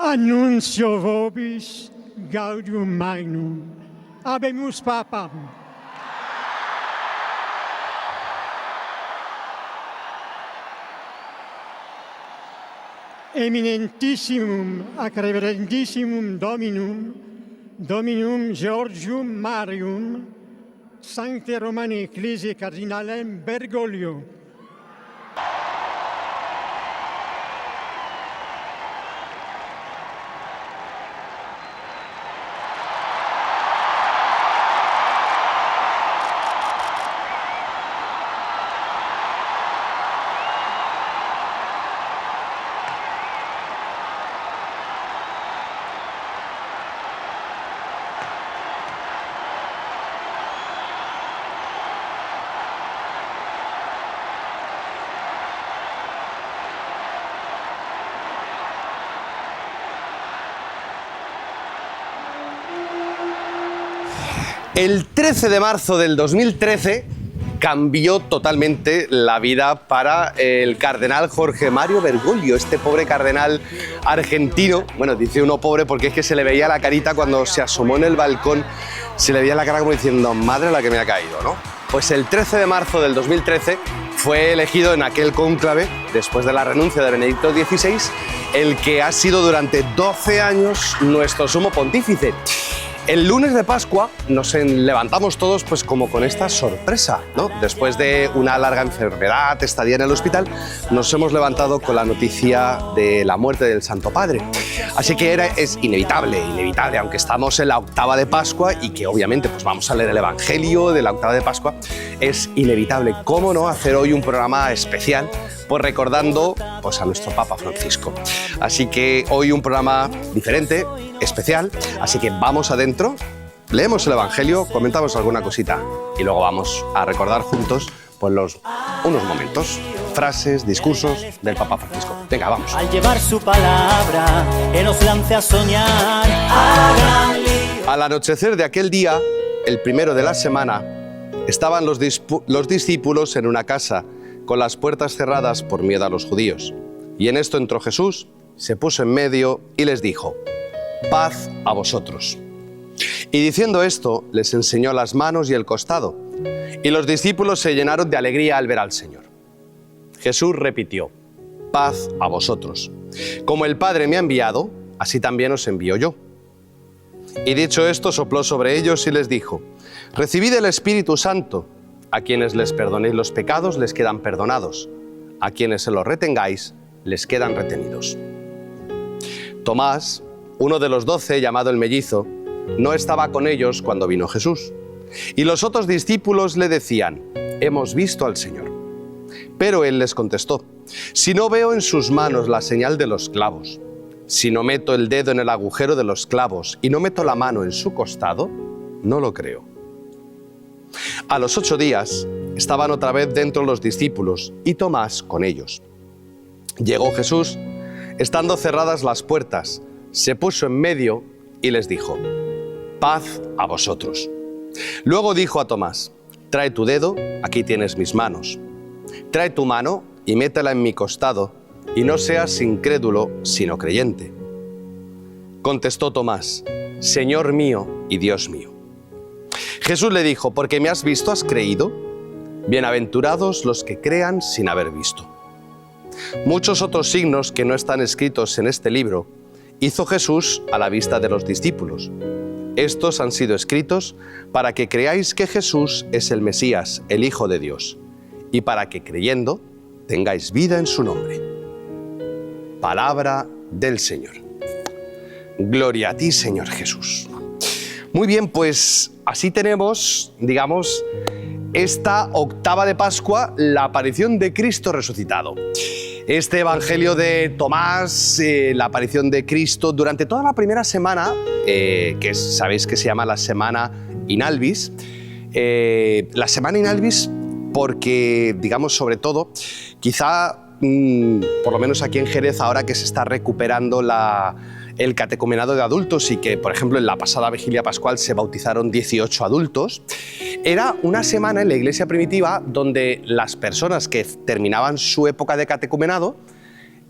Annuncio vobis gaudium magnum. Habemus papam. Eminentissimum ac reverendissimum Dominum Georgium Marium, Sancte Romani Ecclesiae Cardinalem Bergoglio. El 13 de marzo del 2013 cambió totalmente la vida para el cardenal Jorge Mario Bergoglio, este pobre cardenal argentino. Bueno, dice uno pobre porque es que se le veía la carita cuando se asomó en el balcón, se le veía la cara como diciendo, madre la que me ha caído, ¿no? Pues el 13 de marzo del 2013 fue elegido en aquel cónclave, después de la renuncia de Benedicto XVI, el que ha sido durante 12 años nuestro sumo pontífice. El lunes de Pascua nos levantamos todos pues como con esta sorpresa, ¿no? Después de una larga enfermedad, estadía en el hospital, nos hemos levantado con la noticia de la muerte del Santo Padre. Así que es inevitable, aunque estamos en la octava de Pascua y que obviamente pues vamos a leer el Evangelio de la octava de Pascua, es inevitable, cómo no, hacer hoy un programa especial pues recordando pues a nuestro Papa Francisco. Así que hoy un programa diferente, especial, así que vamos adentro, leemos el Evangelio, comentamos alguna cosita y luego vamos a recordar juntos pues unos momentos, frases, discursos del Papa Francisco. Venga, vamos. Al llevar su palabra, que nos lance a soñar. Al anochecer de aquel día, el primero de la semana, estaban los discípulos en una casa con las puertas cerradas por miedo a los judíos. Y en esto entró Jesús, se puso en medio y les dijo: paz a vosotros. Y diciendo esto, les enseñó las manos y el costado. Y los discípulos se llenaron de alegría al ver al Señor. Jesús repitió: paz a vosotros. Como el Padre me ha enviado, así también os envío yo. Y dicho esto, sopló sobre ellos y les dijo: recibid el Espíritu Santo. A quienes les perdonéis los pecados, les quedan perdonados. A quienes se los retengáis, les quedan retenidos. Tomás, uno de los 12, llamado el mellizo, no estaba con ellos cuando vino Jesús. Y los otros discípulos le decían: hemos visto al Señor. Pero él les contestó: si no veo en sus manos la señal de los clavos, si no meto el dedo en el agujero de los clavos y no meto la mano en su costado, no lo creo. A los 8 días estaban otra vez dentro los discípulos y Tomás con ellos. Llegó Jesús, estando cerradas las puertas, se puso en medio y les dijo: paz a vosotros. Luego dijo a Tomás: trae tu dedo, aquí tienes mis manos. Trae tu mano y métela en mi costado, y no seas incrédulo, sino creyente. Contestó Tomás: Señor mío y Dios mío. Jesús le dijo: porque me has visto, has creído. Bienaventurados los que crean sin haber visto. Muchos otros signos que no están escritos en este libro hizo Jesús a la vista de los discípulos. Estos han sido escritos para que creáis que Jesús es el Mesías, el Hijo de Dios, y para que creyendo tengáis vida en su nombre. Palabra del Señor. Gloria a ti, Señor Jesús. Muy bien, pues así tenemos, digamos, esta octava de Pascua, la aparición de Cristo resucitado. Este Evangelio de Tomás, la aparición de Cristo durante toda la primera semana, sabéis que se llama la Semana In Albis. La Semana In Albis porque, digamos, sobre todo, quizá, por lo menos aquí en Jerez, ahora que se está recuperando el catecumenado de adultos y que, por ejemplo, en la pasada vigilia pascual se bautizaron 18 adultos, era una semana en la iglesia primitiva donde las personas que terminaban su época de catecumenado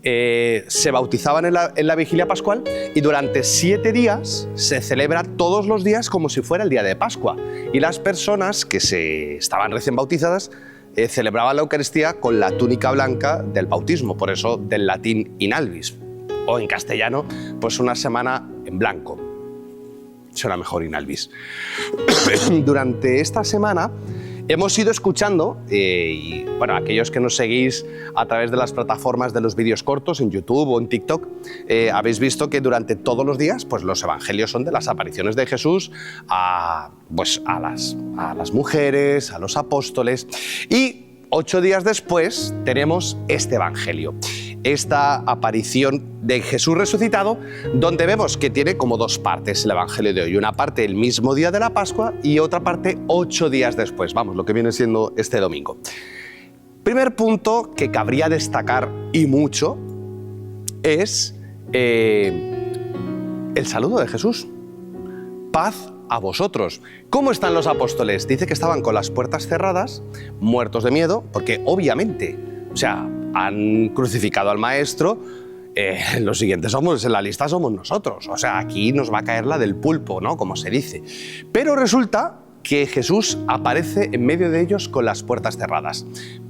se bautizaban en la vigilia pascual y durante 7 días se celebra todos los días como si fuera el día de Pascua. Y las personas que estaban recién bautizadas celebraban la Eucaristía con la túnica blanca del bautismo, por eso del latín in albis, o en castellano, pues una semana en blanco. Será mejor in albis. Durante esta semana hemos ido escuchando, y bueno, aquellos que nos seguís a través de las plataformas de los vídeos cortos en YouTube o en TikTok, habéis visto que durante todos los días pues los evangelios son de las apariciones de Jesús a las mujeres, a los apóstoles, y 8 días después tenemos este evangelio. Esta aparición de Jesús resucitado, donde vemos que tiene como 2 partes el evangelio de hoy. Una parte el mismo día de la Pascua y otra parte 8 días después, vamos, lo que viene siendo este domingo. Primer punto que cabría destacar y mucho es el saludo de Jesús. Paz a vosotros. ¿Cómo están los apóstoles? Dice que estaban con las puertas cerradas, muertos de miedo, porque obviamente, o sea, han crucificado al maestro, los siguientes en la lista somos nosotros. O sea, aquí nos va a caer la del pulpo, ¿no? Como se dice. Pero resulta que Jesús aparece en medio de ellos con las puertas cerradas.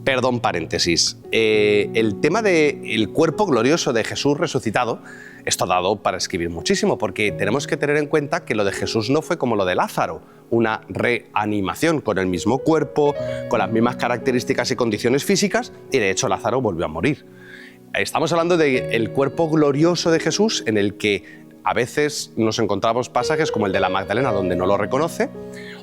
Perdón, paréntesis. El tema del cuerpo glorioso de Jesús resucitado, esto ha dado para escribir muchísimo, porque tenemos que tener en cuenta que lo de Jesús no fue como lo de Lázaro, una reanimación con el mismo cuerpo, con las mismas características y condiciones físicas, y de hecho Lázaro volvió a morir. Estamos hablando del cuerpo glorioso de Jesús, en el que a veces nos encontramos pasajes como el de la Magdalena, donde no lo reconoce,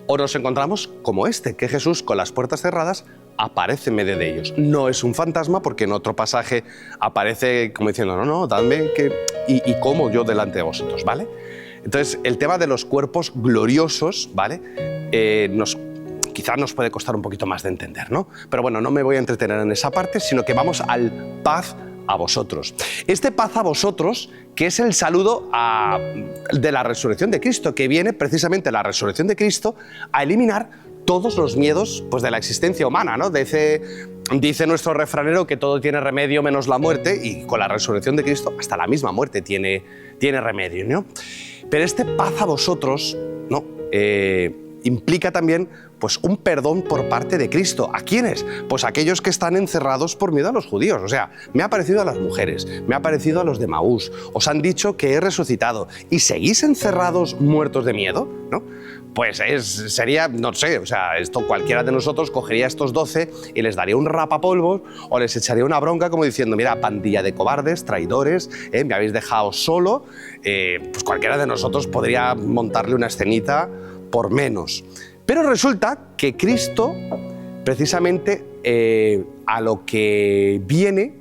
o nos encontramos como este, que Jesús con las puertas cerradas aparece en medio de ellos. No es un fantasma, porque en otro pasaje aparece como diciendo, no, dadme que... y como yo delante de vosotros, ¿vale? Entonces, el tema de los cuerpos gloriosos, ¿vale? Quizás nos puede costar un poquito más de entender, ¿no? Pero bueno, no me voy a entretener en esa parte, sino que vamos al paz a vosotros. Este paz a vosotros, que es el saludo de la resurrección de Cristo, que viene precisamente la resurrección de Cristo a eliminar todos los miedos pues, de la existencia humana, ¿no? Dice nuestro refranero que todo tiene remedio menos la muerte, y con la resurrección de Cristo hasta la misma muerte tiene remedio, ¿no? Pero este paz a vosotros, ¿no? Implica también pues, un perdón por parte de Cristo. ¿A quiénes? Pues a aquellos que están encerrados por miedo a los judíos. O sea, me ha parecido a las mujeres, me ha parecido a los de Maús, os han dicho que he resucitado y seguís encerrados muertos de miedo, ¿no? Pues sería, no sé, o sea, esto cualquiera de nosotros cogería a estos 12 y les daría un rapapolvos o les echaría una bronca como diciendo, mira, pandilla de cobardes, traidores, me habéis dejado solo, pues cualquiera de nosotros podría montarle una escenita por menos. Pero resulta que Cristo, precisamente a lo que viene,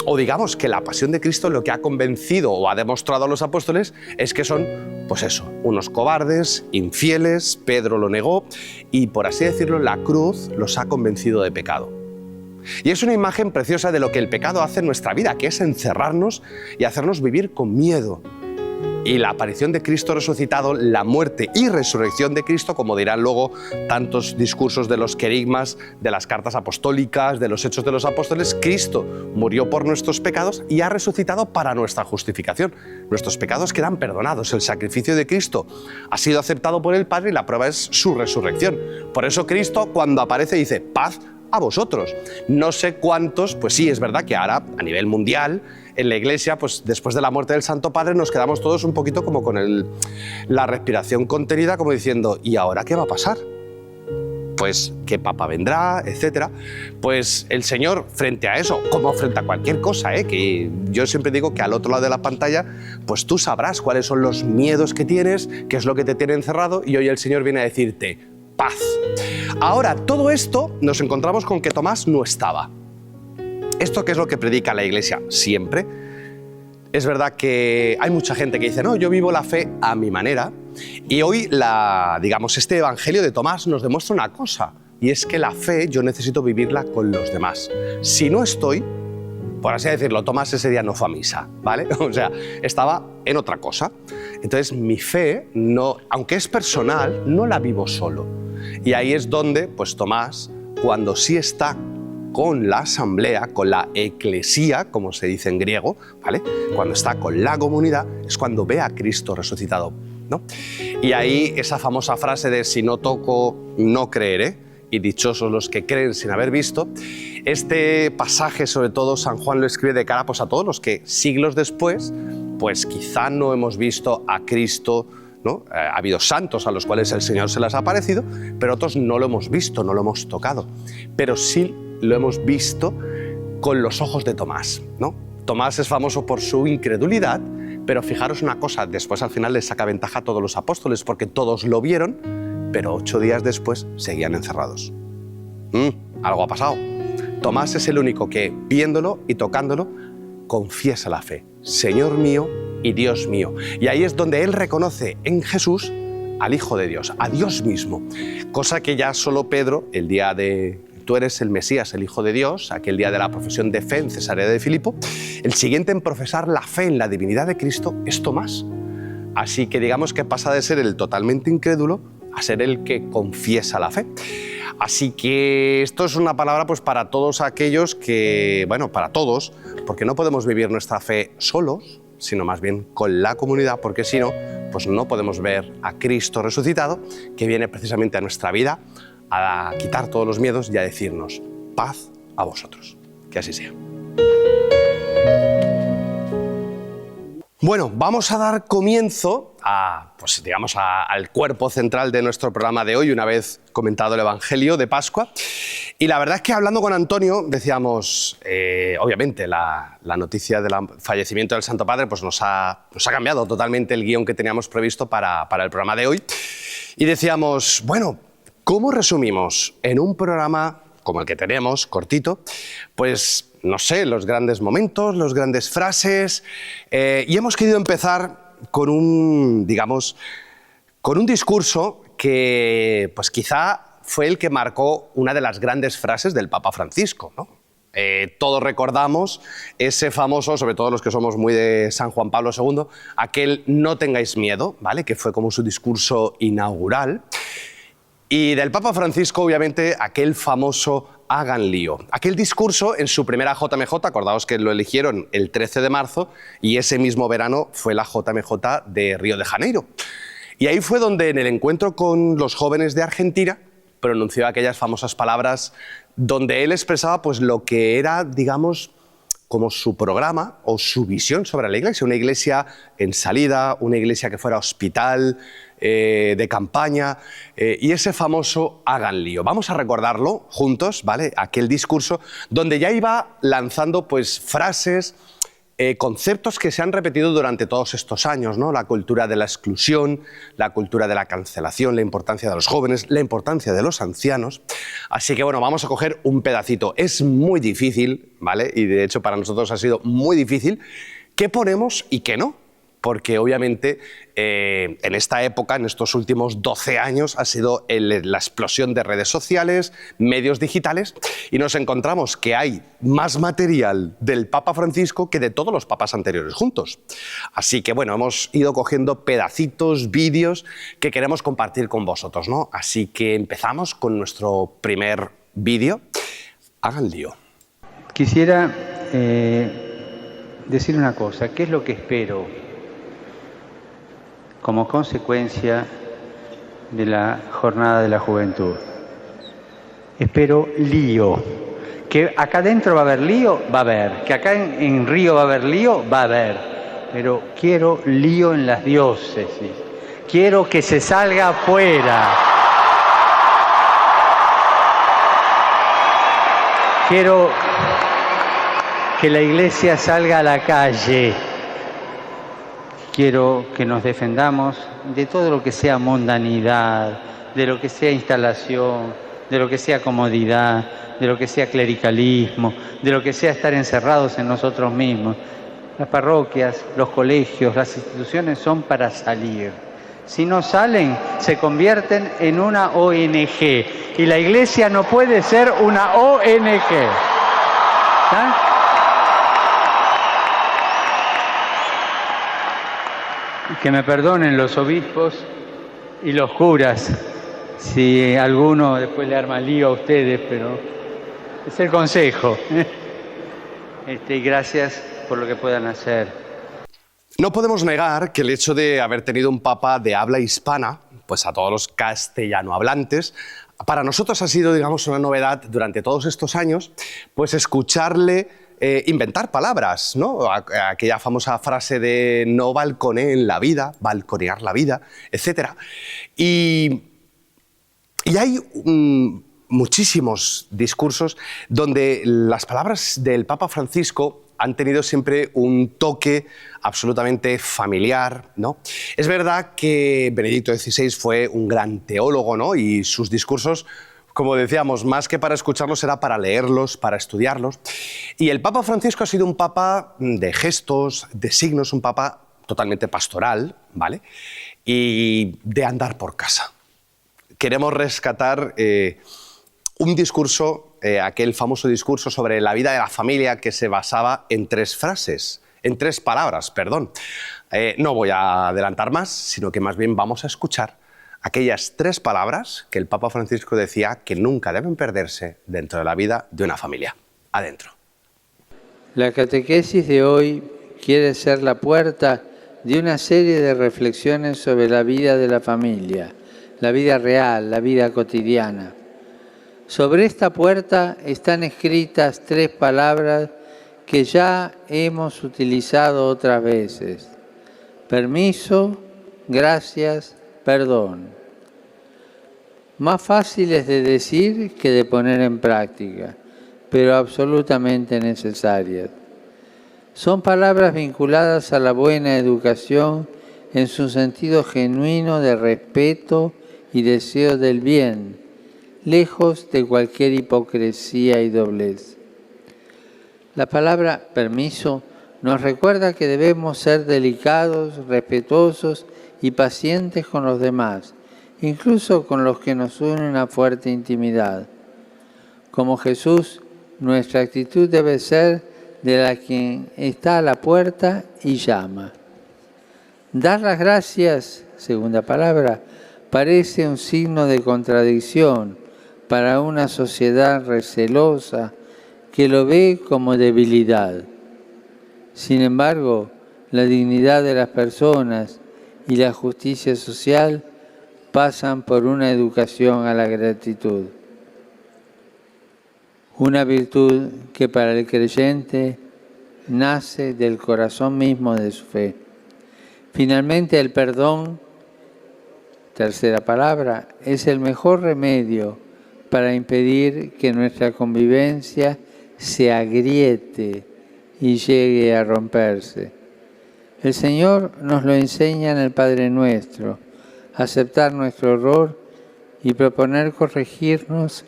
o digamos que la pasión de Cristo lo que ha convencido o ha demostrado a los apóstoles es que son, pues eso, unos cobardes, infieles, Pedro lo negó y, por así decirlo, la cruz los ha convencido de pecado. Y es una imagen preciosa de lo que el pecado hace en nuestra vida, que es encerrarnos y hacernos vivir con miedo. Y la aparición de Cristo resucitado, la muerte y resurrección de Cristo, como dirán luego tantos discursos de los querigmas, de las cartas apostólicas, de los hechos de los apóstoles, Cristo murió por nuestros pecados y ha resucitado para nuestra justificación. Nuestros pecados quedan perdonados, el sacrificio de Cristo ha sido aceptado por el Padre y la prueba es su resurrección. Por eso Cristo, cuando aparece, dice, paz a vosotros. No sé cuántos, pues sí, es verdad que ahora, a nivel mundial, en la Iglesia, pues después de la muerte del Santo Padre, nos quedamos todos un poquito como con la respiración contenida, como diciendo, ¿y ahora qué va a pasar? Pues, ¿qué papa vendrá? Etcétera. Pues el Señor, frente a eso, como frente a cualquier cosa, que yo siempre digo que al otro lado de la pantalla, pues tú sabrás cuáles son los miedos que tienes, qué es lo que te tiene encerrado, y hoy el Señor viene a decirte, paz. Ahora, todo esto nos encontramos con que Tomás no estaba. ¿Esto qué es lo que predica la Iglesia siempre? Es verdad que hay mucha gente que dice, no, yo vivo la fe a mi manera, y hoy, este Evangelio de Tomás nos demuestra una cosa, y es que la fe yo necesito vivirla con los demás. Si no estoy, por así decirlo, Tomás ese día no fue a misa, ¿vale? O sea, estaba en otra cosa. Entonces mi fe, no, aunque es personal, no la vivo solo. Y ahí es donde, pues Tomás, cuando sí está con la asamblea, con la eclesía, como se dice en griego, ¿vale? Cuando está con la comunidad, es cuando ve a Cristo resucitado, ¿no? Y ahí esa famosa frase de si no toco, no creeré, y dichosos los que creen sin haber visto. Este pasaje, sobre todo, San Juan lo escribe de cara pues, a todos los que siglos después, pues quizá no hemos visto a Cristo, ¿no? Ha habido santos a los cuales el Señor se les ha aparecido, pero otros no lo hemos visto, no lo hemos tocado. Pero sí lo hemos visto con los ojos de Tomás, ¿no? Tomás es famoso por su incredulidad, pero fijaros una cosa, después al final les saca ventaja a todos los apóstoles, porque todos lo vieron, pero 8 días después seguían encerrados. Algo ha pasado. Tomás es el único que, viéndolo y tocándolo, confiesa la fe. Señor mío y Dios mío. Y ahí es donde él reconoce en Jesús al Hijo de Dios, a Dios mismo. Cosa que ya solo Pedro, el día de tú eres el Mesías, el Hijo de Dios, aquel día de la profesión de fe en Cesarea de Filipo, el siguiente en profesar la fe en la divinidad de Cristo es Tomás. Así que digamos que pasa de ser el totalmente incrédulo a ser el que confiesa la fe. Así que esto es una palabra pues para todos aquellos que, bueno, para todos, porque no podemos vivir nuestra fe solos, sino más bien con la comunidad, porque si no, pues no podemos ver a Cristo resucitado, que viene precisamente a nuestra vida a quitar todos los miedos y a decirnos, paz a vosotros. Que así sea. Bueno, vamos a dar comienzo al cuerpo central de nuestro programa de hoy, una vez comentado el Evangelio de Pascua. Y la verdad es que hablando con Antonio, decíamos, obviamente, la noticia del fallecimiento del Santo Padre pues nos ha cambiado totalmente el guión que teníamos previsto para el programa de hoy. Y decíamos, bueno, ¿cómo resumimos en un programa como el que tenemos, cortito, pues, no sé, los grandes momentos, las grandes frases? Y hemos querido empezar con un discurso que, pues quizá fue el que marcó una de las grandes frases del Papa Francisco, ¿no? Todos recordamos ese famoso, sobre todo los que somos muy de San Juan Pablo II, aquel no tengáis miedo, ¿vale? Que fue como su discurso inaugural. Y del Papa Francisco, obviamente, aquel famoso hagan lío. Aquel discurso en su primera JMJ, acordaos que lo eligieron el 13 de marzo y ese mismo verano fue la JMJ de Río de Janeiro. Y ahí fue donde en el encuentro con los jóvenes de Argentina pronunció aquellas famosas palabras donde él expresaba pues lo que era, digamos, como su programa o su visión sobre la Iglesia. Una Iglesia en salida, una Iglesia que fuera hospital, de campaña, y ese famoso hagan lío. Vamos a recordarlo juntos, ¿vale? Aquel discurso donde ya iba lanzando pues frases, conceptos que se han repetido durante todos estos años, ¿no? La cultura de la exclusión, la cultura de la cancelación, la importancia de los jóvenes, la importancia de los ancianos. Así que bueno, vamos a coger un pedacito. Es muy difícil, ¿vale? Y de hecho para nosotros ha sido muy difícil qué ponemos y qué no. Porque obviamente en esta época, en estos últimos 12 años, ha sido la explosión de redes sociales, medios digitales, y nos encontramos que hay más material del Papa Francisco que de todos los papas anteriores juntos. Así que bueno, hemos ido cogiendo pedacitos, vídeos que queremos compartir con vosotros, ¿no? Así que empezamos con nuestro primer vídeo. Hagan lío. Quisiera decir una cosa, ¿qué es lo que espero como consecuencia de la Jornada de la Juventud? Espero lío. Que acá adentro va a haber lío, va a haber. Que acá en Río va a haber lío, va a haber. Pero quiero lío en las diócesis. Quiero que se salga afuera. Quiero que la Iglesia salga a la calle. Quiero que nos defendamos de todo lo que sea mundanidad, de lo que sea instalación, de lo que sea comodidad, de lo que sea clericalismo, de lo que sea estar encerrados en nosotros mismos. Las parroquias, los colegios, las instituciones son para salir. Si no salen, se convierten en una ONG. Y la Iglesia no puede ser una ONG. ¿Ah? Que me perdonen los obispos y los curas, si alguno después le arma lío a ustedes, pero Es el consejo. Y gracias por lo que puedan hacer. No podemos negar que el hecho de haber tenido un papa de habla hispana, pues a todos los castellanohablantes, para nosotros ha sido, digamos, una novedad durante todos estos años, pues escucharle inventar palabras, ¿no? Aquella famosa frase de no balconeen la vida, balconear la vida, etc. Y hay muchísimos discursos donde las palabras del Papa Francisco han tenido siempre un toque absolutamente familiar, ¿no? Es verdad que Benedicto XVI fue un gran teólogo, ¿no? Y sus discursos, como decíamos, más que para escucharlos, era para leerlos, para estudiarlos. Y el Papa Francisco ha sido un papa de gestos, de signos, un papa totalmente pastoral, ¿vale? Y de andar por casa. Queremos rescatar un discurso, aquel famoso discurso sobre la vida de la familia que se basaba en tres palabras, perdón. No voy a adelantar más, sino que más bien vamos a escuchar aquellas tres palabras que el Papa Francisco decía que nunca deben perderse dentro de la vida de una familia. Adentro. La catequesis de hoy quiere ser la puerta de una serie de reflexiones sobre la vida de la familia, la vida real, la vida cotidiana. Sobre esta puerta están escritas tres palabras que ya hemos utilizado otras veces: permiso, gracias, perdón. Más fáciles de decir que de poner en práctica, pero absolutamente necesarias. Son palabras vinculadas a la buena educación en su sentido genuino de respeto y deseo del bien, lejos de cualquier hipocresía y doblez. La palabra permiso nos recuerda que debemos ser delicados, respetuosos y pacientes con los demás, incluso con los que nos unen una fuerte intimidad. Como Jesús, nuestra actitud debe ser de la quien está a la puerta y llama. Dar las gracias, segunda palabra, parece un signo de contradicción para una sociedad recelosa que lo ve como debilidad. Sin embargo, la dignidad de las personas y la justicia social pasan por una educación a la gratitud. Una virtud que para el creyente nace del corazón mismo de su fe. Finalmente, el perdón, tercera palabra, es el mejor remedio para impedir que nuestra convivencia se agriete y llegue a romperse. El Señor nos lo enseña en el Padre Nuestro: aceptar nuestro error y proponer corregirnos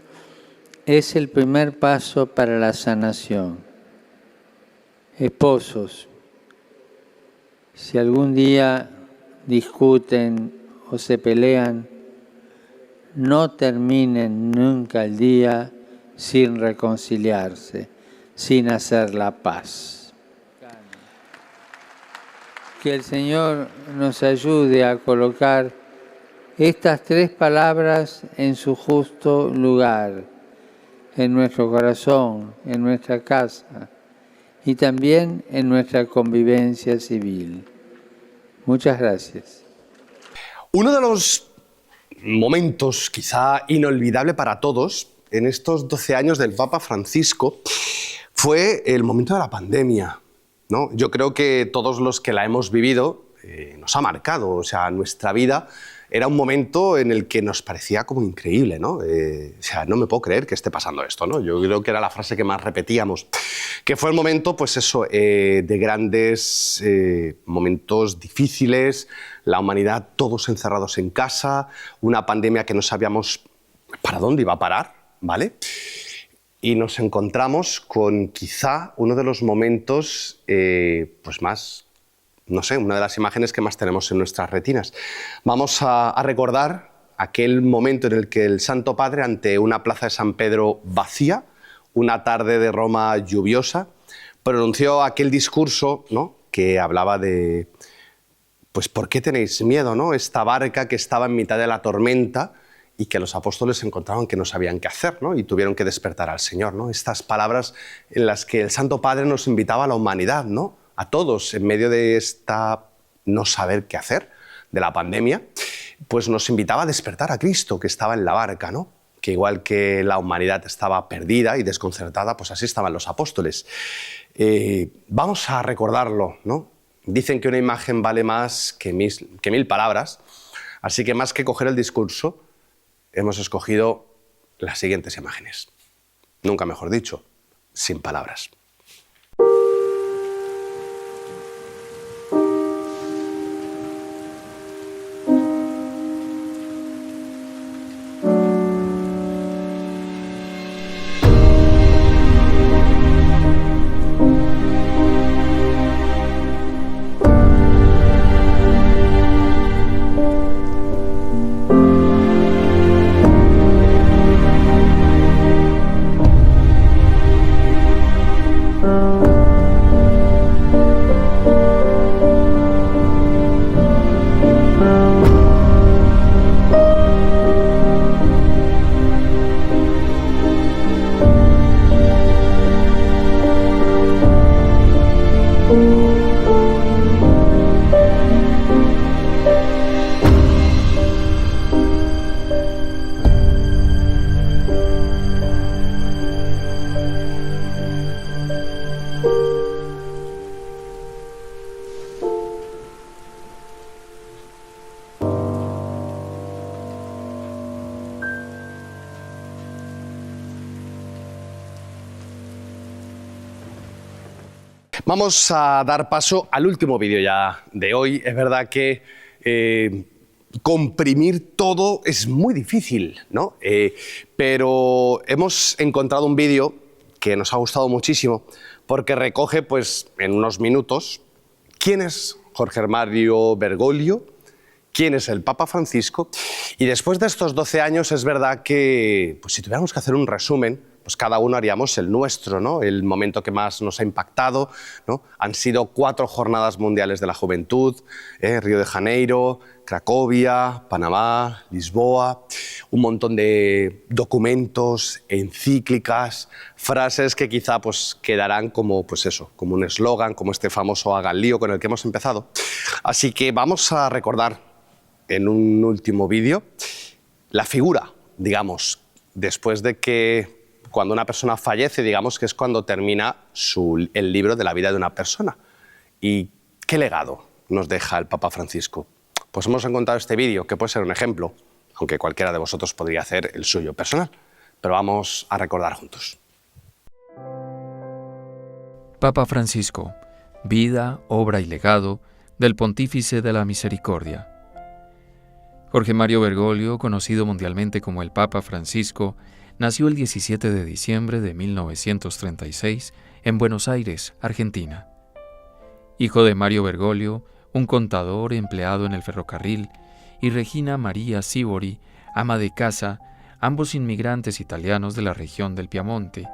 es el primer paso para la sanación. Esposos, si algún día discuten o se pelean, no terminen nunca el día sin reconciliarse, sin hacer la paz. Que el Señor nos ayude a colocar estas tres palabras en su justo lugar, en nuestro corazón, en nuestra casa y también en nuestra convivencia civil. Muchas gracias. Uno de los momentos quizá inolvidable para todos en estos 12 años del Papa Francisco fue el momento de la pandemia, ¿no? Yo creo que todos los que la hemos vivido nos ha marcado, o sea, nuestra vida era un momento en el que nos parecía como increíble, ¿no? O sea, no me puedo creer que esté pasando esto, ¿no? Yo creo que era la frase que más repetíamos, que fue el momento, pues eso, de grandes momentos difíciles, la humanidad todos encerrados en casa, una pandemia que no sabíamos para dónde iba a parar, ¿vale? Y nos encontramos con quizá uno de los momentos pues más, no sé, una de las imágenes que más tenemos en nuestras retinas. Vamos a recordar aquel momento en el que el Santo Padre, ante una plaza de San Pedro vacía, una tarde de Roma lluviosa, pronunció aquel discurso, ¿no?, que hablaba de, pues, ¿por qué tenéis miedo, no? Esta barca que estaba en mitad de la tormenta y que los apóstoles encontraban que no sabían qué hacer, ¿no? Y tuvieron que despertar al Señor, ¿no? Estas palabras en las que el Santo Padre nos invitaba a la humanidad, ¿no? A todos, en medio de esta no saber qué hacer, de la pandemia, pues nos invitaba a despertar a Cristo, que estaba en la barca, ¿no? Que igual que la humanidad estaba perdida y desconcertada, pues así estaban los apóstoles. Vamos a recordarlo, ¿no? Dicen que una imagen vale más que mil palabras, así que más que coger el discurso, hemos escogido las siguientes imágenes. Nunca mejor dicho, sin palabras. Vamos a dar paso al último vídeo ya de hoy. Es verdad que comprimir todo es muy difícil, ¿no? Pero hemos encontrado un vídeo que nos ha gustado muchísimo porque recoge, pues, en unos minutos quién es Jorge Mario Bergoglio, quién es el Papa Francisco. Y después de estos 12 años es verdad que, pues, si tuviéramos que hacer un resumen, pues cada uno haríamos el nuestro, ¿no? El momento que más nos ha impactado, ¿no? Han sido 4 jornadas mundiales de la juventud, Río de Janeiro, Cracovia, Panamá, Lisboa, un montón de documentos, encíclicas, frases que quizá pues quedarán como, pues eso, como un eslogan, como este famoso hagan lío con el que hemos empezado. Así que vamos a recordar en un último vídeo la figura, digamos, después de que cuando una persona fallece, digamos que es cuando termina el libro de la vida de una persona. ¿Y qué legado nos deja el Papa Francisco? Pues hemos encontrado este vídeo, que puede ser un ejemplo, aunque cualquiera de vosotros podría hacer el suyo personal. Pero vamos a recordar juntos. Papa Francisco, vida, obra y legado del Pontífice de la Misericordia. Jorge Mario Bergoglio, conocido mundialmente como el Papa Francisco, nació el 17 de diciembre de 1936 en Buenos Aires, Argentina. Hijo de Mario Bergoglio, un contador empleado en el ferrocarril, y Regina María Sibori, ama de casa, ambos inmigrantes italianos de la región del Piamonte.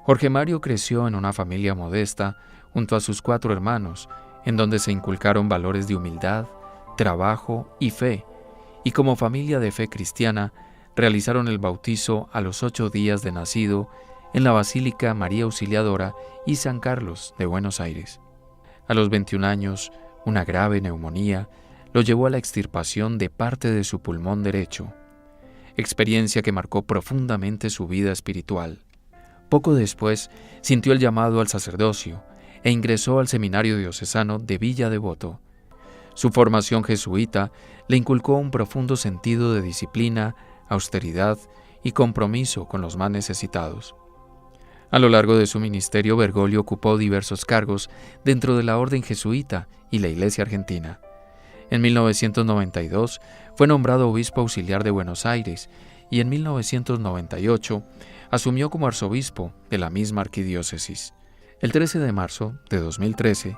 Jorge Mario creció en una familia modesta junto a sus 4 hermanos, en donde se inculcaron valores de humildad, trabajo y fe, y como familia de fe cristiana, realizaron el bautizo a los 8 días de nacido en la Basílica María Auxiliadora y San Carlos de Buenos Aires. A los 21 años, una grave neumonía lo llevó a la extirpación de parte de su pulmón derecho, experiencia que marcó profundamente su vida espiritual. Poco después, sintió el llamado al sacerdocio e ingresó al seminario diocesano de Villa Devoto. Su formación jesuita le inculcó un profundo sentido de disciplina, austeridad y compromiso con los más necesitados. A lo largo de su ministerio, Bergoglio ocupó diversos cargos dentro de la orden jesuita y la Iglesia argentina. En 1992 fue nombrado obispo auxiliar de Buenos Aires y en 1998 asumió como arzobispo de la misma arquidiócesis. El 13 de marzo de 2013,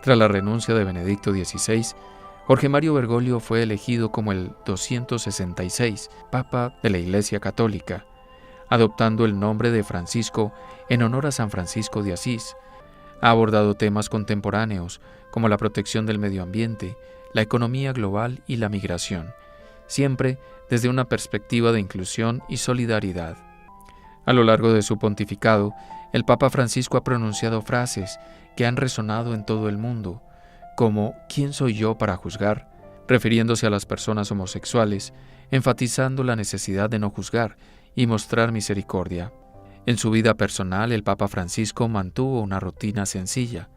tras la renuncia de Benedicto XVI, Jorge Mario Bergoglio fue elegido como el 266 Papa de la Iglesia Católica, adoptando el nombre de Francisco en honor a San Francisco de Asís. Ha abordado temas contemporáneos como la protección del medio ambiente, la economía global y la migración, siempre desde una perspectiva de inclusión y solidaridad. A lo largo de su pontificado, el Papa Francisco ha pronunciado frases que han resonado en todo el mundo, como ¿quién soy yo para juzgar?, refiriéndose a las personas homosexuales, enfatizando la necesidad de no juzgar y mostrar misericordia. En su vida personal, el Papa Francisco mantuvo una rutina sencilla.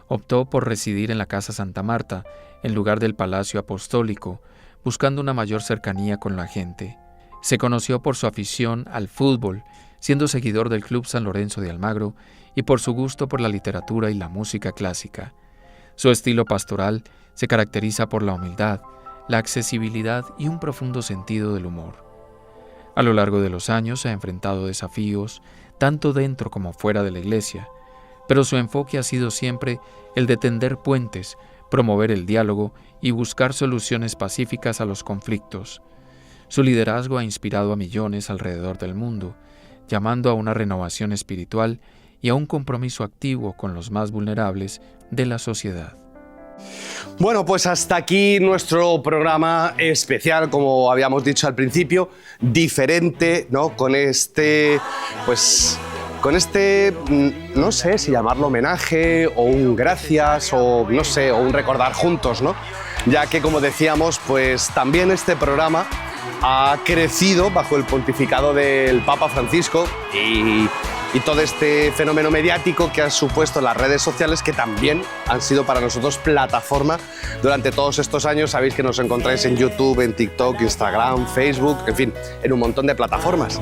Optó por residir en la Casa Santa Marta, en lugar del Palacio Apostólico, buscando una mayor cercanía con la gente. Se conoció por su afición al fútbol, siendo seguidor del Club San Lorenzo de Almagro, y por su gusto por la literatura y la música clásica. Su estilo pastoral se caracteriza por la humildad, la accesibilidad y un profundo sentido del humor. A lo largo de los años ha enfrentado desafíos, tanto dentro como fuera de la Iglesia, pero su enfoque ha sido siempre el de tender puentes, promover el diálogo y buscar soluciones pacíficas a los conflictos. Su liderazgo ha inspirado a millones alrededor del mundo, llamando a una renovación espiritual y a un compromiso activo con los más vulnerables de la sociedad. Bueno, pues hasta aquí nuestro programa especial, como habíamos dicho al principio, diferente, ¿no? Con este, no sé si llamarlo homenaje o un gracias o no sé, o un recordar juntos, ¿no? Ya que, como decíamos, pues también este programa ha crecido bajo el pontificado del Papa Francisco y todo este fenómeno mediático que han supuesto las redes sociales, que también han sido para nosotros plataforma durante todos estos años. Sabéis que nos encontráis en YouTube, en TikTok, Instagram, Facebook, en fin, en un montón de plataformas.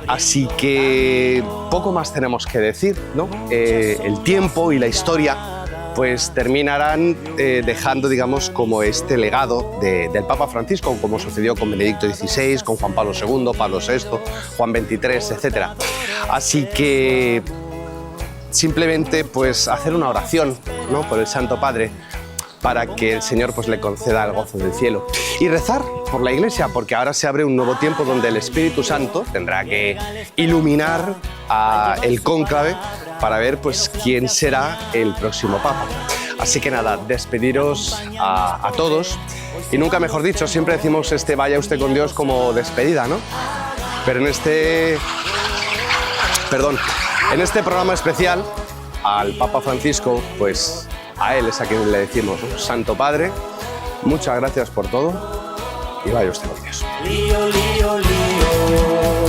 Así que poco más tenemos que decir, ¿no? El tiempo y la historia pues terminarán dejando, digamos, como este legado del Papa Francisco, como sucedió con Benedicto XVI, con Juan Pablo II, Pablo VI, Juan XXIII, etc. Así que simplemente pues hacer una oración, ¿no?, por el Santo Padre, para que el Señor pues le conceda el gozo del cielo. Y rezar por la Iglesia, porque ahora se abre un nuevo tiempo donde el Espíritu Santo tendrá que iluminar el cónclave para ver pues quién será el próximo Papa. Así que nada, despediros a todos. Y nunca mejor dicho, siempre decimos vaya usted con Dios como despedida, ¿no? Pero en este programa especial, al Papa Francisco, pues a él es a quien le decimos, ¿no? Santo Padre, muchas gracias por todo y vaya usted con Dios. Lío, lío, lío.